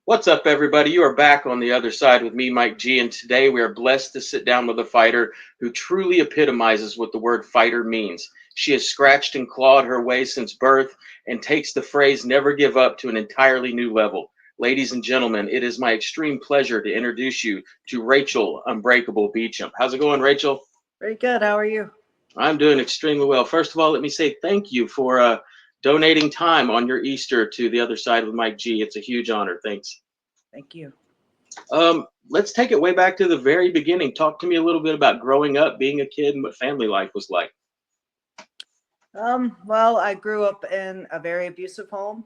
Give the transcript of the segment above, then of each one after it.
What's up, everybody? You are back on the other side with me, Mike G, and today we are blessed to sit down with a fighter who truly epitomizes what the word fighter means. She has scratched and clawed her way since birth and takes the phrase never give up to an entirely new level. Ladies and gentlemen, it is my extreme pleasure to introduce you to Rachel Unbreakable Beauchamp. How's it going, Rachel? Very good. How are you? I'm doing extremely well. First of all, let me say thank you for donating time on your Easter to the other side with Mike G. It's a huge honor. Thanks. Thank you. Let's take it way back to the very beginning. Talk to me a little bit about growing up, being a kid, and what family life was like. Well, I grew up in a very abusive home.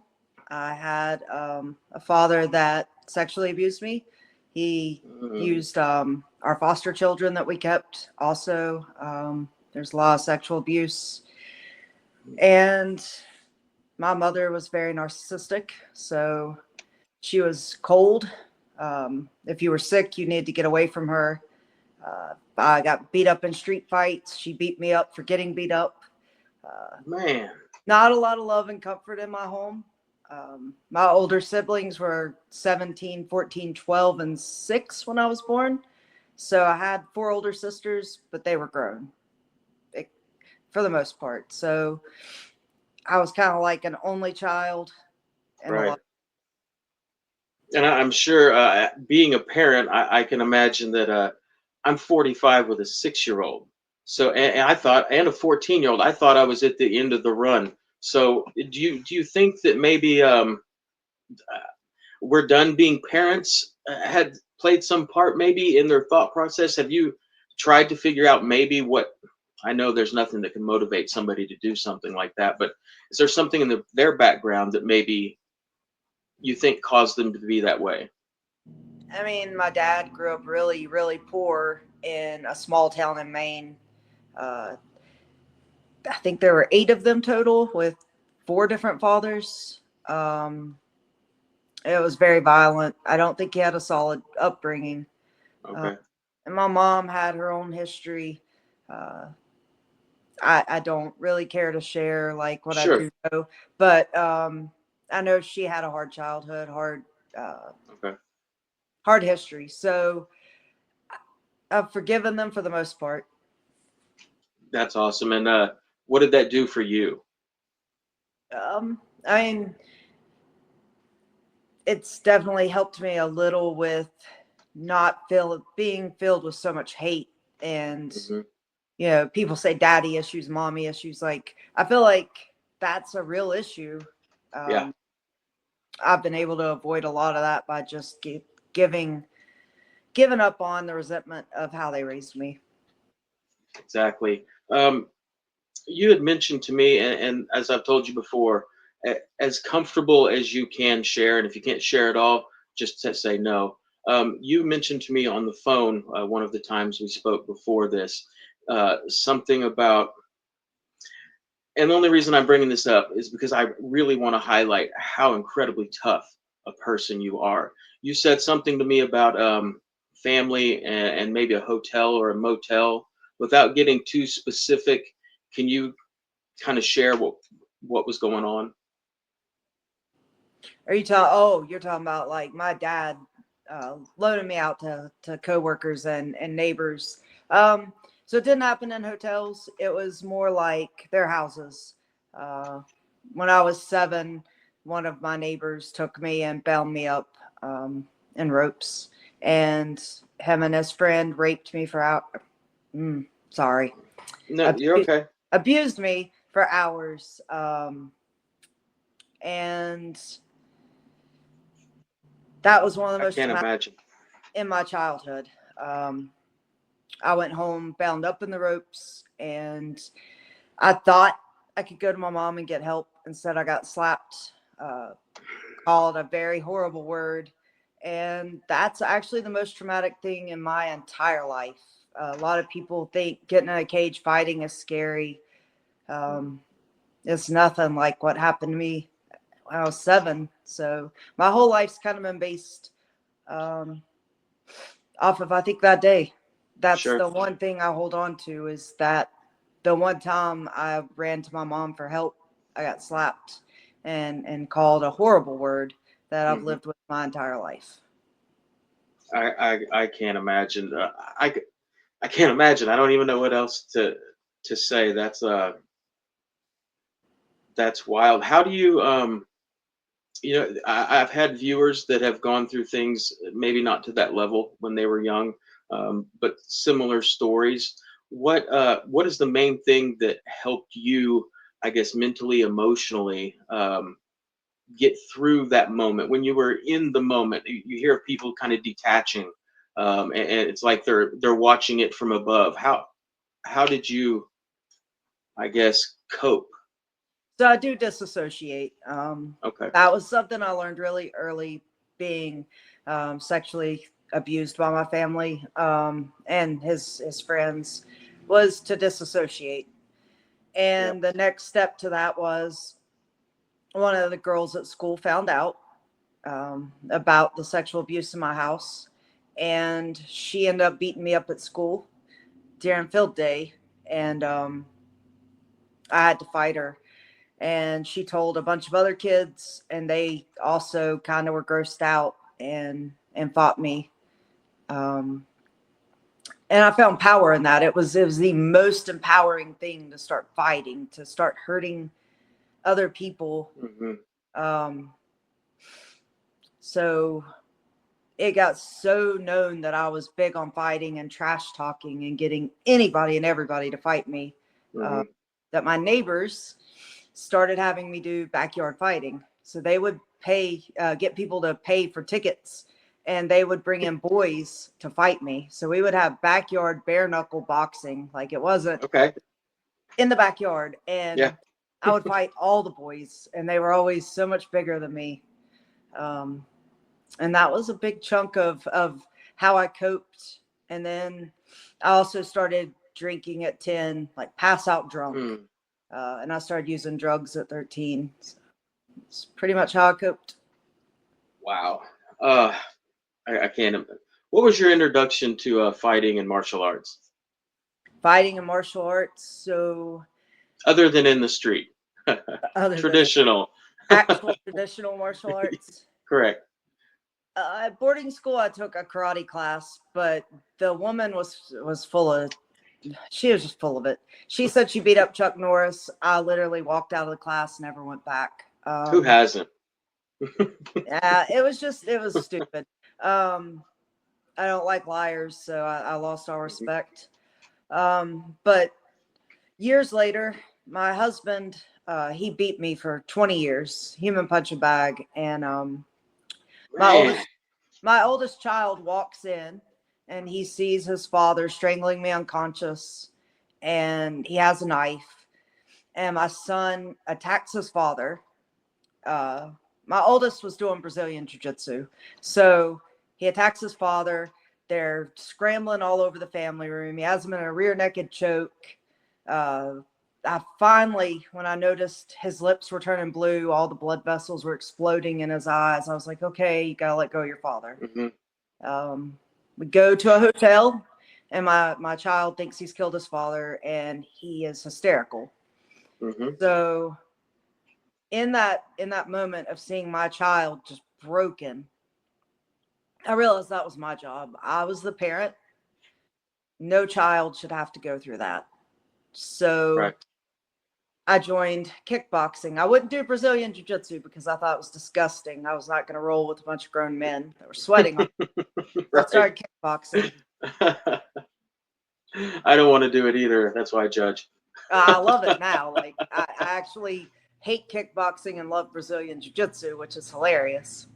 I had a father that sexually abused me. He Mm, used our foster children that we kept. Also, there's a lot of sexual abuse. And my mother was very narcissistic. So she was cold. If you were sick, you needed to get away from her. I got beat up in street fights. She beat me up for getting beat up. man, Not a lot of love and comfort in my home. My older siblings were 17, 14, 12, and 6 when I was born. So I had 4 older sisters, but they were grown for the most part. So I was kind of like an only child and a right. lot. And I'm sure, being a parent, I can imagine that I'm 45 with a 6-year-old. So, and I thought, and a 14-year-old, I thought I was at the end of the run. So, do you think that maybe we're done being parents had played some part maybe in their thought process? Have you tried to figure out maybe what? I know there's nothing that can motivate somebody to do something like that, but is there something in their background that maybe you think caused them to be that way? I mean, my dad grew up really, really poor in a small town in Maine. Uh, I think there were 8 of them total with 4 different fathers. It was very violent. I don't think he had a solid upbringing. Uh, Okay, and my mom had her own history. Uh, I don't really care to share like what I sure. do know, but I know she had a hard childhood, uh, Okay, hard history. So I've forgiven them for the most part. that's awesome. And what did that do for you? I mean, it's definitely helped me a little with not being filled with so much hate and Hmm. people say daddy issues, mommy issues. Like, I feel like that's a real issue. Yeah, Um, I've been able to avoid a lot of that by just giving giving up on the resentment of how they raised me. exactly. You had mentioned to me, and as I've told you before, as comfortable as you can share, and if you can't share at all, just to say no. You mentioned to me on the phone one of the times we spoke before this, something about, and the only reason I'm bringing this up is because I really want to highlight how incredibly tough a person you are. You said something to me about family and maybe a hotel or a motel. Without getting too specific, can you kind of share what was going on? Are you talking? Oh, you're talking about like my dad loading me out to coworkers and neighbors. So it didn't happen in hotels. It was more like their houses. Uh, when I was 7, one of my neighbors took me and bound me up in ropes, and him and his friend raped me for out. Sorry, No, you're abused, okay. abused me for hours. And that was one of the I most can't traumatic imagine. in my childhood. Um, I went home bound up in the ropes, and I thought I could go to my mom and get help. Instead, I got slapped, called a very horrible word. And that's actually the most traumatic thing in my entire life. A lot of people think getting in a cage fighting is scary. Um, it's nothing like what happened to me when I was 7. So my whole life's kind of been based um, off of, I think, that day. That's Sure. the one thing I hold on to, is that the one time I ran to my mom for help, I got slapped and called a horrible word that I've Hmm. lived with my entire life. I can't imagine. I can't imagine. I don't even know what else to say. That's wild. How do you I've had viewers that have gone through things, maybe not to that level when they were young, but similar stories. What is the main thing that helped you, I guess, mentally, emotionally, get through that moment when you were in the moment? You hear of people kind of detaching, and it's like they're watching it from above. How did you, I guess, cope? So I do disassociate. Okay. That was something I learned really early, being sexually abused by my family and his friends, was to disassociate. Yep. And the next step to that was one of the girls at school found out about the sexual abuse in my house, and she ended up beating me up at school during field day, and I had to fight her. And she told a bunch of other kids, and they also kind of were grossed out and fought me. Um, and I found power in that. It was the most empowering thing to start fighting, to start hurting other people. Hmm. Um, so it got so known that I was big on fighting and trash talking and getting anybody and everybody to fight me, uh, Hmm. that my neighbors started having me do backyard fighting. So they would get people to pay for tickets, and they would bring in boys to fight me. So we would have backyard bare knuckle boxing. Like, it wasn't Okay. in the backyard. Yeah. And I would fight all the boys, and they were always so much bigger than me. Um, and that was a big chunk of how I coped. And then I also started drinking at 10, like pass out drunk. Mm. And I started using drugs at 13. So it's pretty much how I coped. Wow. Uh, I can't. What was your introduction to fighting and martial arts, Fighting and martial arts. So other than in the street? other than Traditional. actual traditional martial arts. Correct. At boarding school, I took a karate class, but the woman was full of. She was just full of it. She said she beat up Chuck Norris. I literally walked out of the class, never went back. Who hasn't? Yeah, it was stupid. Um, I don't like liars, so I lost all Mhm. respect. But years later, my husband, he beat me for 20 years, human punching bag, and my Man. oldest my oldest child walks in, and he sees his father strangling me unconscious, and he has a knife, and my son attacks his father. uh, my oldest was doing Brazilian jiu-jitsu. So he attacks his father. They're scrambling all over the family room. He has him in a rear naked choke. Uh, I finally, when I noticed his lips were turning blue, all the blood vessels were exploding in his eyes, I was like, okay, you gotta let go of your father. Hmm. We go to a hotel, and my child thinks he's killed his father, and he is hysterical. Hmm. So in that moment of seeing my child just broken, I realized that was my job. I was the parent. No child should have to go through that. So Right. I joined kickboxing. I wouldn't do Brazilian jiu-jitsu because I thought it was disgusting. I was not going to roll with a bunch of grown men that were sweating on me. So I Right. started kickboxing. I don't want to do it either. That's why I judge. I love it now. Like, I actually hate kickboxing and love Brazilian jiu-jitsu, which is hilarious.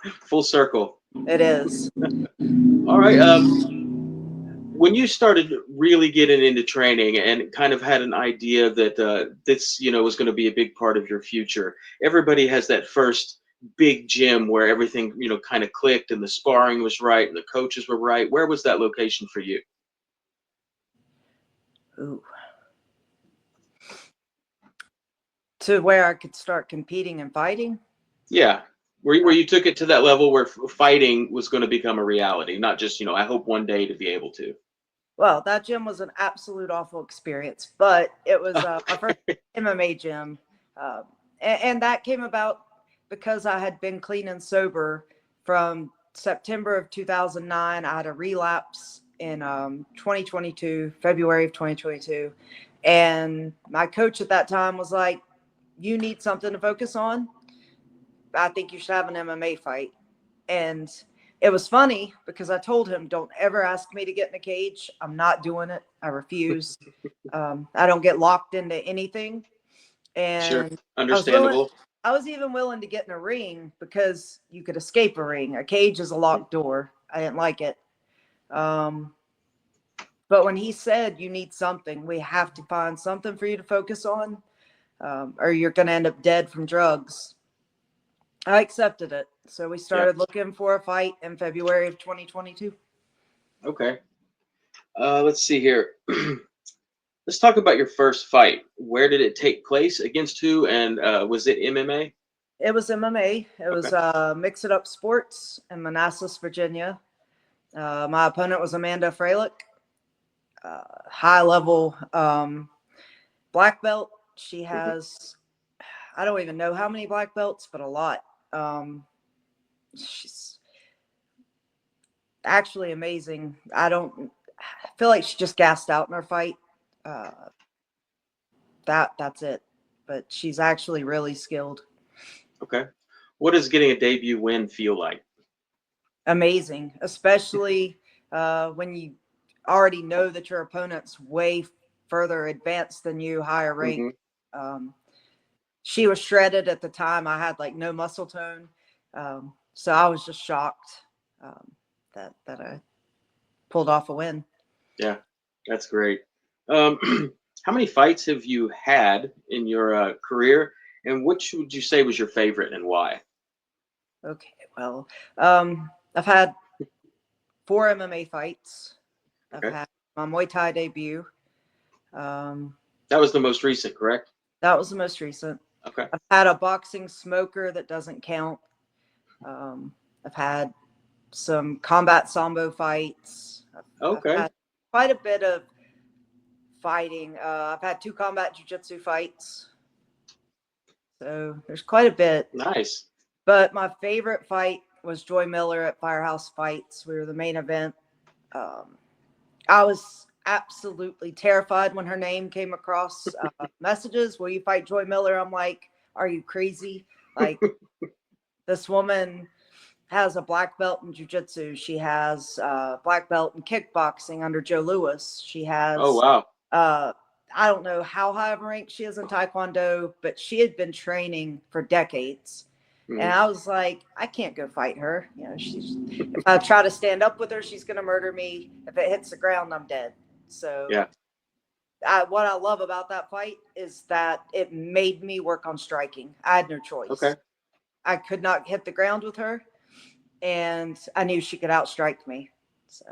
Full circle. It is. All right. When you started really getting into training and kind of had an idea that this, was going to be a big part of your future, everybody has that first big gym where everything, kind of clicked and the sparring was right and the coaches were right. Where was that location for you? Ooh. To where I could start competing and fighting. Yeah. Where you took it to that level where fighting was going to become a reality, not just, I hope one day to be able to. Well, that gym was an absolute awful experience, but it was my first MMA gym, and that came about because I had been clean and sober from September of 2009. I had a relapse in 2022, February of 2022. And my coach at that time was like, you need something to focus on. I think you should have an MMA fight. And it was funny because I told him, don't ever ask me to get in a cage. I'm not doing it. I refuse. I don't get locked into anything. Sure. And I was willing. Understandable. I was even willing to get in a ring because you could escape a ring. A cage is a locked door. I didn't like it. But when he said, you need something, we have to find something for you to focus on, or you're going to end up dead from drugs, I accepted it. So we started looking for a fight in February of 2022. Okay. Let's see here. Let's talk about your first fight. Where did it take place? Against who? And was it MMA? It was MMA. It was Mix It Up Sports in Manassas, Virginia. My opponent was Amanda Freilich, high level black belt. She has, I don't even know how many black belts, but a lot. She's actually amazing. I feel like she just gassed out in her fight. That's it. But she's actually really skilled. Okay. What does getting a debut win feel like? Amazing, especially when you already know that your opponent's way further advanced than you, higher rank. She was shredded at the time. I had like no muscle tone. So I was just shocked that I pulled off a win. Yeah, that's great. How many fights have you had in your career, and which would you say was your favorite and why? Okay, well, I've had 4 MMA fights. I've had my Muay Thai debut. That was the most recent, correct? That was the most recent. Okay. I've had a boxing smoker that doesn't count. I've had some combat sambo fights. I've had quite a bit of fighting. I've had 2 combat jiu-jitsu fights. So there's quite a bit. Nice. But my favorite fight was Joy Miller at Firehouse Fights. We were the main event. I was absolutely terrified when her name came across messages. Will you fight Joy Miller? I'm like, are you crazy? Like, this woman has a black belt in jiu-jitsu. She has a black belt in kickboxing under Joe Louis. She has, oh wow, I don't know how high of a rank she is in Taekwondo, but she had been training for decades. And I was like, I can't go fight her. You know, if I try to stand up with her, she's going to murder me. If it hits the ground, I'm dead. So what I love about that fight is that it made me work on striking. I had no choice. Okay. I could not hit the ground with her, and I knew she could outstrike me. So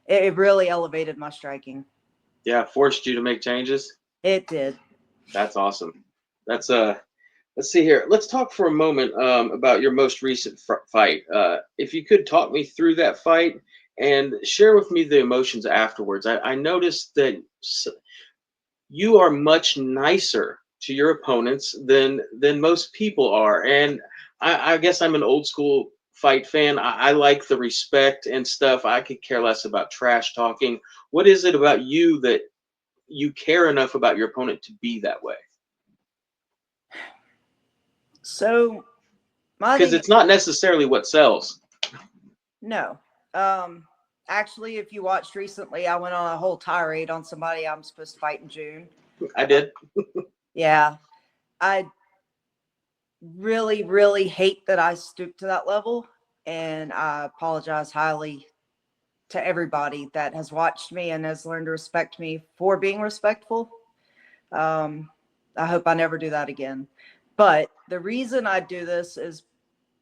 it really elevated my striking. Yeah, forced you to make changes. It did. That's awesome. That's let's see here. Let's talk for a moment about your most recent fight. If you could talk me through that fight and share with me the emotions afterwards. I noticed that you are much nicer to your opponents than most people are, and I guess I'm an old school fight fan. I like the respect and stuff. I could care less about trash talking. What is it about you that you care enough about your opponent to be that way? So, because it's not necessarily what sells. No. Actually, if you watched recently, I went on a whole tirade on somebody I'm supposed to fight in June. I did. Yeah. I really, really hate that I stooped to that level. And I apologize highly to everybody that has watched me and has learned to respect me for being respectful. I hope I never do that again. But the reason I do this is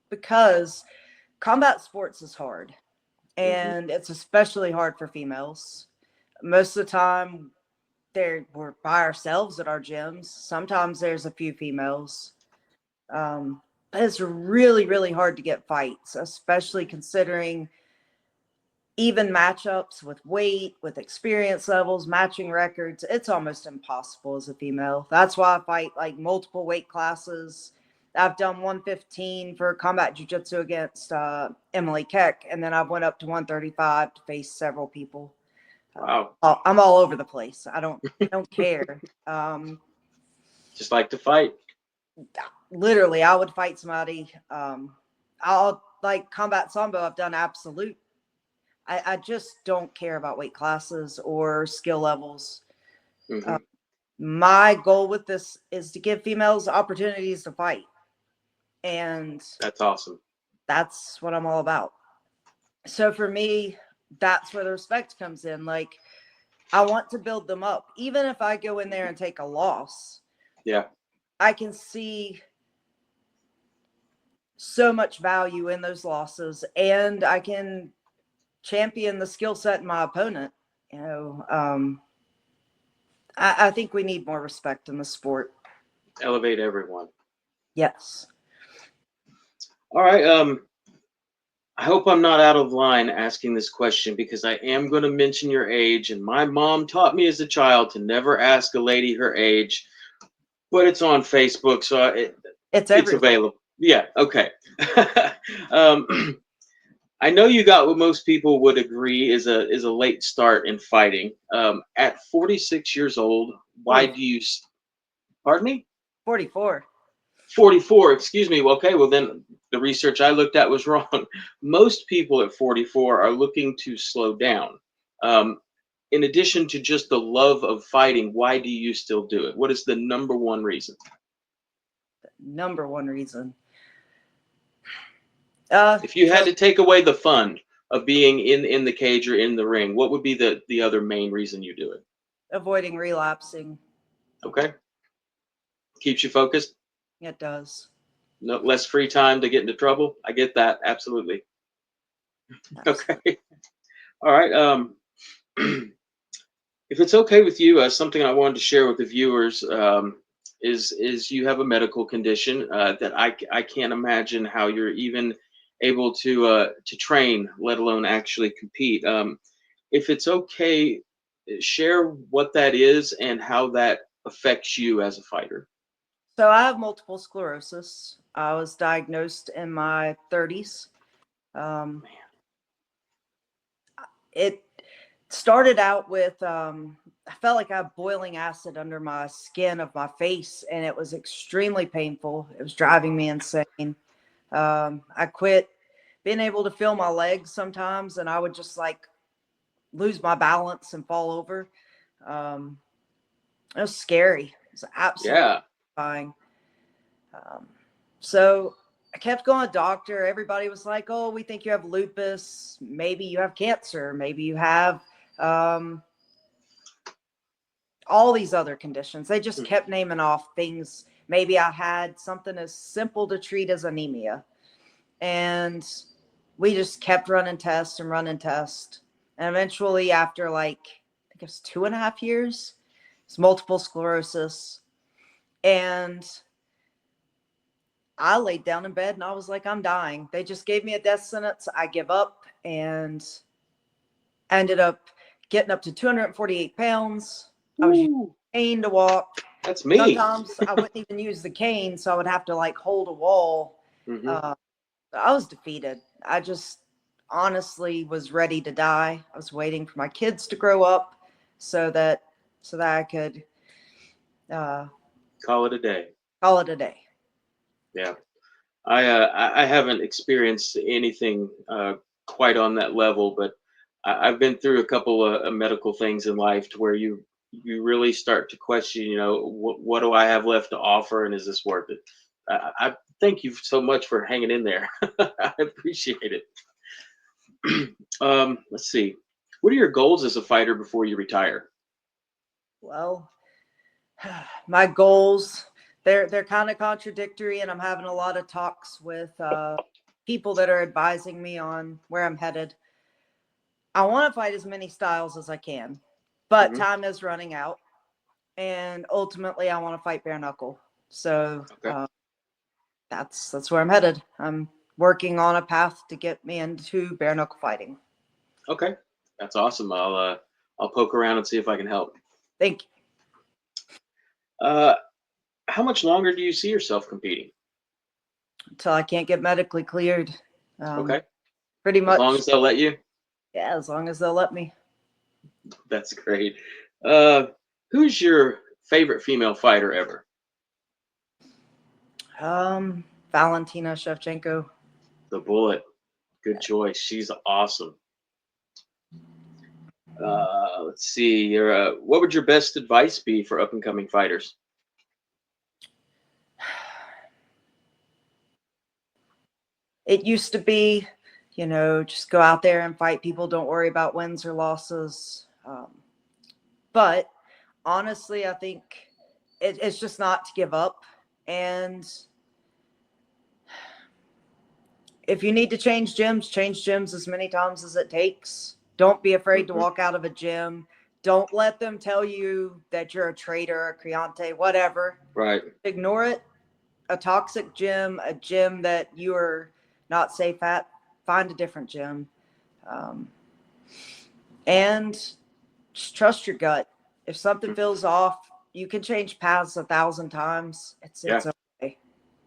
because combat sports is hard. And it's especially hard for females. Most of the time, we're by ourselves at our gyms. Sometimes there's a few females. But it's really, really hard to get fights, especially considering even matchups with weight, with experience levels, matching records. It's almost impossible as a female. That's why I fight like multiple weight classes. I've done 115 for combat jiu-jitsu against Emily Keck, and then I went up to 135 to face several people. Wow. I'm all over the place. I don't care. Just like to fight. Literally, I would fight somebody. I'll like combat sambo. I've done absolute. I just don't care about weight classes or skill levels. Hmm. My goal with this is to give females opportunities to fight, and That's awesome. that's what I'm all about. So for me, that's where the respect comes in. Like, I want to build them up, even if I go in there and take a loss. Yeah. I can see so much value in those losses, and I can champion the skill set in my opponent. You know, I think we need more respect in the sport. Elevate everyone. Yes. All right. I hope I'm not out of line asking this question because I am going to mention your age, and my mom taught me as a child to never ask a lady her age, but it's on Facebook, so It's it's everywhere. available. Yeah. Okay. um, I know you got what most people would agree is a late start in fighting. At 46 years old, why 40, do you? Pardon me? 44. 44. Excuse me. Well, okay. Well, then the research I looked at was wrong. Most people at 44 are looking to slow down. Um, in addition to just the love of fighting, why do you still do it? What is the number one reason? Number one reason. If you had So to take away the fun of being in the cage or in the ring, what would be the other main reason you do it? avoiding relapsing. Okay. Keeps you focused. It does. No less free time to get into trouble. I get that. Absolutely. Absolutely. Okay. All right. If it's okay with you, something I wanted to share with the viewers is you have a medical condition that I can't imagine how you're even able to train, let alone actually compete. If it's okay, share what that is and how that affects you as a fighter. So I have multiple sclerosis. I was diagnosed in my 30s. Um, it started out with I felt like I had boiling acid under my skin of my face, and it was extremely painful. It was driving me insane. I quit being able to feel my legs sometimes, and I would just like lose my balance and fall over. Um, it was scary. It was absolutely Yeah. terrifying. Um, so I kept going to doctor. Everybody was like, "Oh, we think you have lupus. Maybe you have cancer. Maybe you have um, all these other conditions." They just Mhm. kept naming off things. Maybe I had something as simple to treat as anemia, and we just kept running tests and running tests. And eventually, after like I think it was 2.5 years, it's multiple sclerosis, and I laid down in bed and I was like, I'm dying. They just gave me a death sentence. I give up, and ended up getting up to 248 pounds. I was using Woo, a cane to walk. that's me. Sometimes I wouldn't even use the cane, so I would have to like hold a wall. Hmm. Uh, I was defeated. I just honestly was ready to die. I was waiting for my kids to grow up so that I could uh, Call it a day. call it a day. Yeah. I haven't experienced anything quite on that level, but I've been through a couple of medical things in life to where you really start to question, what do I have left to offer, and is this worth it? I thank you so much for hanging in there. I appreciate it. Let's see. What are your goals as a fighter before you retire? Well, my goals, they're kind of contradictory, and I'm having a lot of talks with people that are advising me on where I'm headed. I want to fight as many styles as I can, but Hmm. time is running out, and ultimately I want to fight bare knuckle. So Okay. that's where I'm headed. I'm working on a path to get me into bare knuckle fighting. Okay. That's awesome. I'll poke around and see if I can help. Thank you. Uh, how much longer do you see yourself competing? until I can't get medically cleared. Okay. Pretty As long much. as they'll let you. Yeah, as long as they'll let me. That's great. Uh, who's your favorite female fighter ever? Valentina Shevchenko. The Bullet. Good choice. She's awesome. Let's see. What would your best advice be for up and coming fighters? It used to be, just go out there and fight people. Don't worry about wins or losses. But honestly, I think it's just not to give up. And if you need to change gyms as many times as it takes. Don't be afraid to walk out of a gym. Don't let them tell you that you're a traitor, a creante, whatever. Right. Ignore it. A toxic gym, a gym that you are not safe at, find a different gym. And just trust your gut. If something feels off, you can change paths 1,000 times. It's Yeah. okay.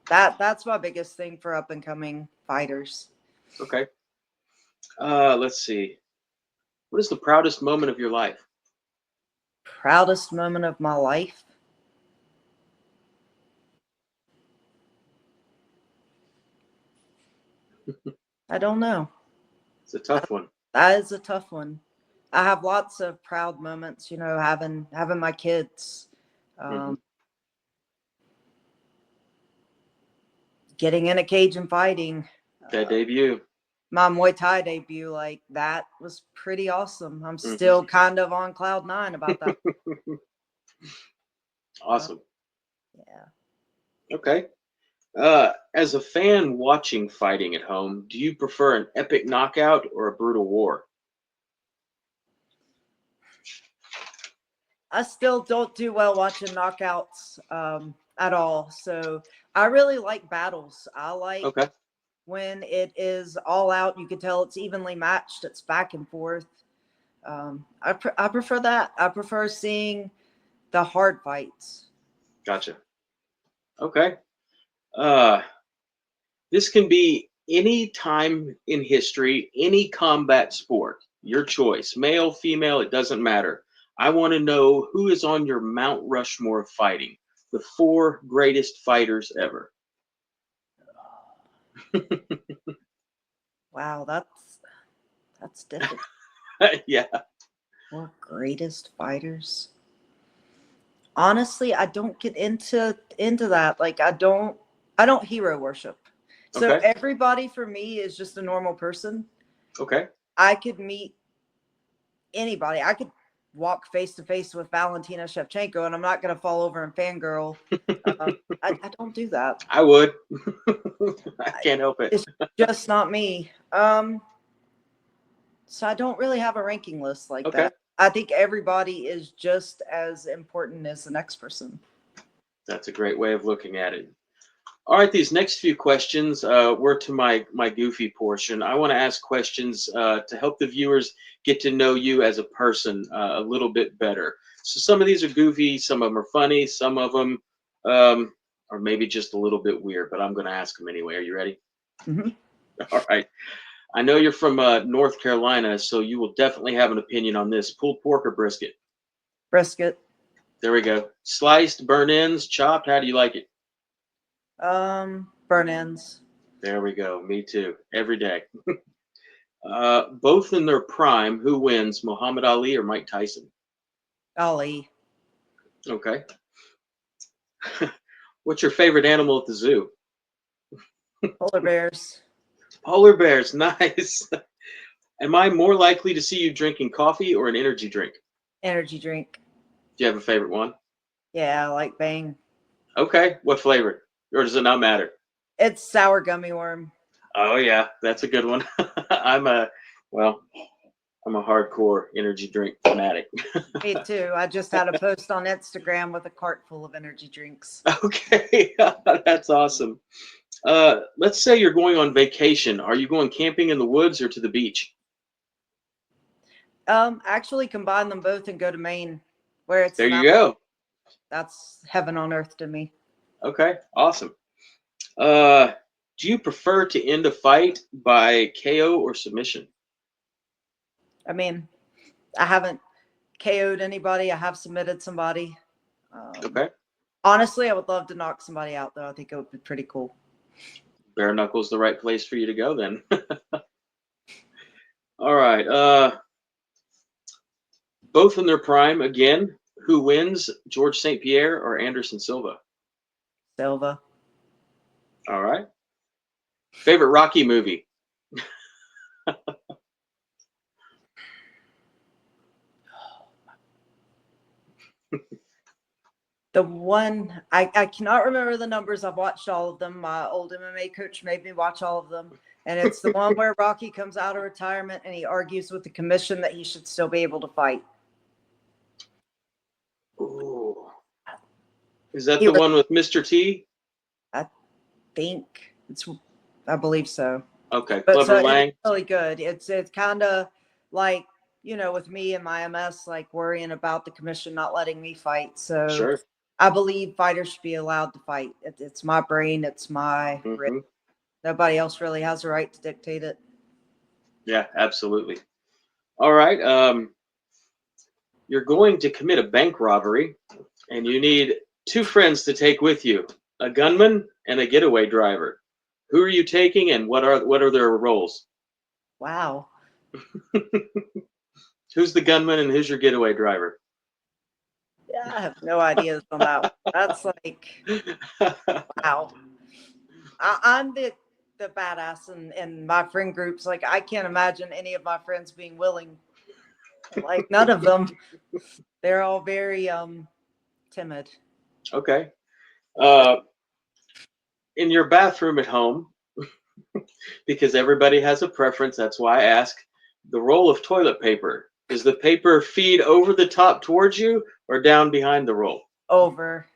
That's my biggest thing for up and coming fighters. Okay. Let's see. What is the proudest moment of your life? Proudest moment of my life. I don't know. It's a tough one. That is a tough one. I have lots of proud moments, having my kids, Mm-hmm. getting in a cage and fighting. That debut. My Muay Thai debut, like that was pretty awesome. I'm Mm-hmm. still kind of on cloud 9 about that. Awesome. Yeah. Okay. As a fan watching fighting at home, do you prefer an epic knockout or a brutal war? I still don't do well watching knockouts at all. So I really like battles. I like Okay. when it is all out. You can tell it's evenly matched. It's back and forth. I prefer that. I prefer seeing the hard fights. Gotcha. Okay. Uh, this can be any time in history, any combat sport. Your choice, male, female, it doesn't matter. I want to know who is on your Mount Rushmore of fighting, the 4 greatest fighters ever. Wow, that's difficult. Yeah. 4 greatest fighters. Honestly, I don't get into that. Like I don't hero worship. So Okay. everybody for me is just a normal person. Okay. I could meet anybody. I could walk face to face with Valentina Shevchenko, and I'm not going to fall over and fangirl. I don't do that. I would. I can't help it. It's just not me. So I don't really have a ranking list like Okay. that. I think everybody is just as important as the next person. That's a great way of looking at it. All right, these next few questions were to my goofy portion. I want to ask questions to help the viewers get to know you as a person a little bit better. So some of these are goofy, some of them are funny, some of them are maybe just a little bit weird, but I'm going to ask them anyway. Are you ready? Mm-hmm. All right. I know you're from North Carolina, so you will definitely have an opinion on this. Pulled pork or brisket? Brisket. There we go. Sliced, burnt ends, chopped. How do you like it? Burn ends. There we go. Me too. Every day. Both in their prime, who wins, Muhammad Ali or Mike Tyson? Ali. Okay. What's your favorite animal at the zoo? Polar bears. Polar bears. Nice. Am I more likely to see you drinking coffee or an energy drink? Energy drink. Do you have a favorite one? Yeah, I like Bang. Okay. What flavor? Or does it not matter? It's sour gummy worm. Oh yeah, that's a good one. Well, I'm a hardcore energy drink fanatic. Me too. I just had a post on Instagram with a cart full of energy drinks. Okay, that's awesome. Let's say you're going on vacation. Are you going camping in the woods or to the beach? Actually combine them both and go to Maine, where it's There the you mountain. go. That's heaven on earth to me. Okay, awesome. Uh, Do you prefer to end a fight by KO or submission? I mean, I haven't KO'd anybody. I have submitted somebody. Okay. Honestly, I would love to knock somebody out, though. I think it would be pretty cool. Bare knuckles the right place for you to go then. All right. Both in their prime again. Who wins, George St. Pierre or Anderson Silva? Silva. All right. Favorite Rocky movie? The one I cannot remember the numbers. I've watched all of them. My old MMA coach made me watch all of them. And it's the one where Rocky comes out of retirement and he argues with the commission that he should still be able to fight. Ooh. Is that He the was, one with Mr. T? I think I believe so. Okay, But so Clever it's Lang. really good. It's kind of like, with me and my MS, like worrying about the commission not letting me fight. So Sure. I believe fighters should be allowed to fight. It's my brain. It's my wrist. Hmm. Nobody else really has a right to dictate it. Yeah, absolutely. All right. You're going to commit a bank robbery, and you need two friends to take with you: a gunman and a getaway driver. Who are you taking, and what are their roles? Wow. Who's the gunman, and who's your getaway driver? Yeah, I have no ideas on that one. That's like, wow. I'm the badass in my friend groups. Like, I can't imagine any of my friends being willing. Like, none of them. They're all very timid. Okay. Uh, in your bathroom at home, because everybody has a preference. That's why I ask. The roll of toilet paper. Does the paper feed over the top towards you or down behind the roll? Over.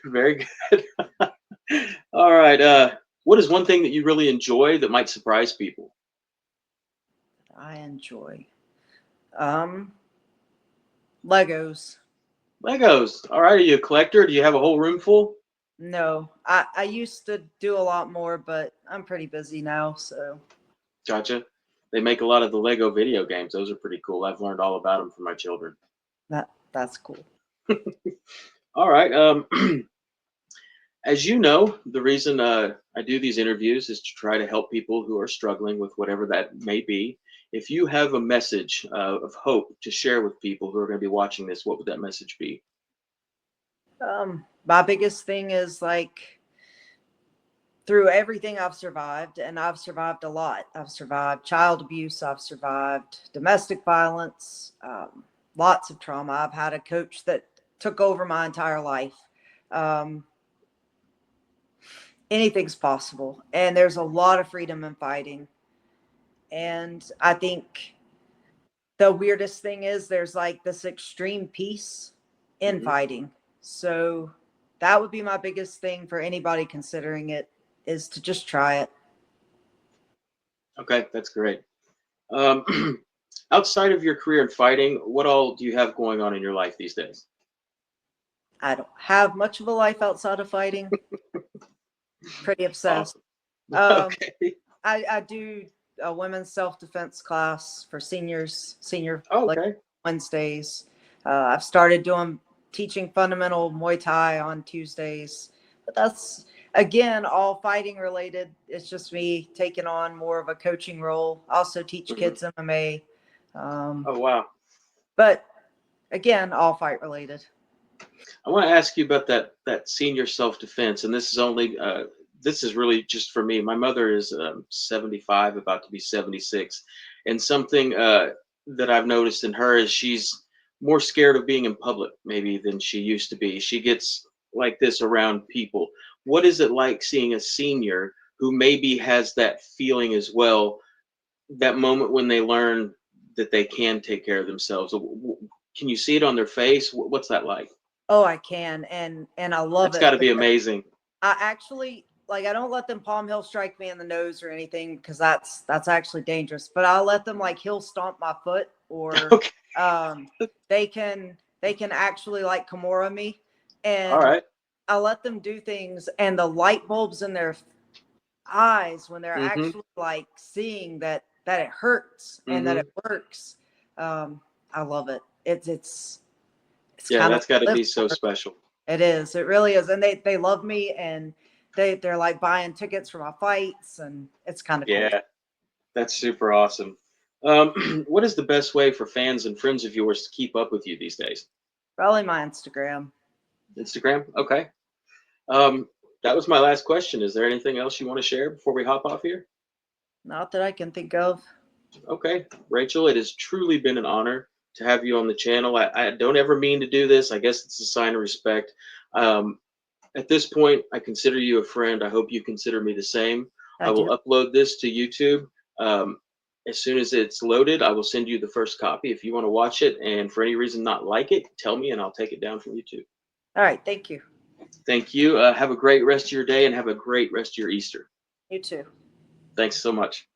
Very good. All right. What is one thing that you really enjoy that might surprise people? I enjoy. Legos. Legos. All right. Are you a collector? Do you have a whole room full? No, I used to do a lot more, but I'm pretty busy now. So Gotcha. They make a lot of the Lego video games. Those are pretty cool. I've learned all about them from my children. that's cool. All right. As you know, the reason I do these interviews is to try to help people who are struggling with whatever that may be. If you have a message of hope to share with people who are going to be watching this, what would that message be? My biggest thing is like through everything I've survived, and I've survived a lot. I've survived child abuse. I've survived domestic violence, lots of trauma. I've had a coach that took over my entire life. Um, Anything's possible, and there's a lot of freedom in fighting. And I think the weirdest thing is there's like this extreme peace in Hmm. fighting. So that would be my biggest thing for anybody considering it, is to just try it. Okay, that's great. Um, outside of your career in fighting, what all do you have going on in your life these days? I don't have much of a life outside of fighting. Pretty obsessed. Awesome. Um, Okay. I do a women's self-defense class for senior like Okay. Wednesdays. I've started teaching fundamental Muay Thai on Tuesdays, but that's again all fighting related. It's just me taking on more of a coaching role. I also teach Hmm. kids MMA, um, Oh, wow. but again, all fight related. I want to ask you about that senior self defense, and this is really just for me. My mother is 75, about to be 76, and something that I've noticed in her is she's more scared of being in public maybe than she used to be. She gets like this around people. What is it like seeing a senior who maybe has that feeling as well? That moment when they learn that they can take care of themselves. Can you see it on their face? What's that like? Oh, I can, and I love That's it got to be because amazing. I actually like I don't let them palm heel strike me in the nose or anything because that's actually dangerous. But I'll let them like heel stomp my foot, or Okay. um, they can actually like Kimura me, All and right. I let them do things, and the light bulbs in their eyes when they're Mm-hmm. actually like seeing that it hurts and that Mm-hmm. it works. I love it. It's Yeah, kind of that's got to live be so for. special. It is. It really is. And they love me, and they're like buying tickets for my fights, and it's kind of cool. Yeah, that's super awesome. What is the best way for fans and friends of yours to keep up with you these days? Probably my Instagram. Instagram? Okay. Um, that was my last question. Is there anything else you want to share before we hop off here? Not that I can think of. Okay, Rachel, it has truly been an honor to have you on the channel. I don't ever mean to do this. I guess it's a sign of respect. Um, at this point, I consider you a friend. I hope you consider me the same. I I will do. upload this to YouTube. Um, as soon as it's loaded, I will send you the first copy if you want to watch it. And for any reason not like it, tell me and I'll take it down from YouTube. All right. Thank you. Thank you. Have a great rest of your day and have a great rest of your Easter. You too. Thanks so much.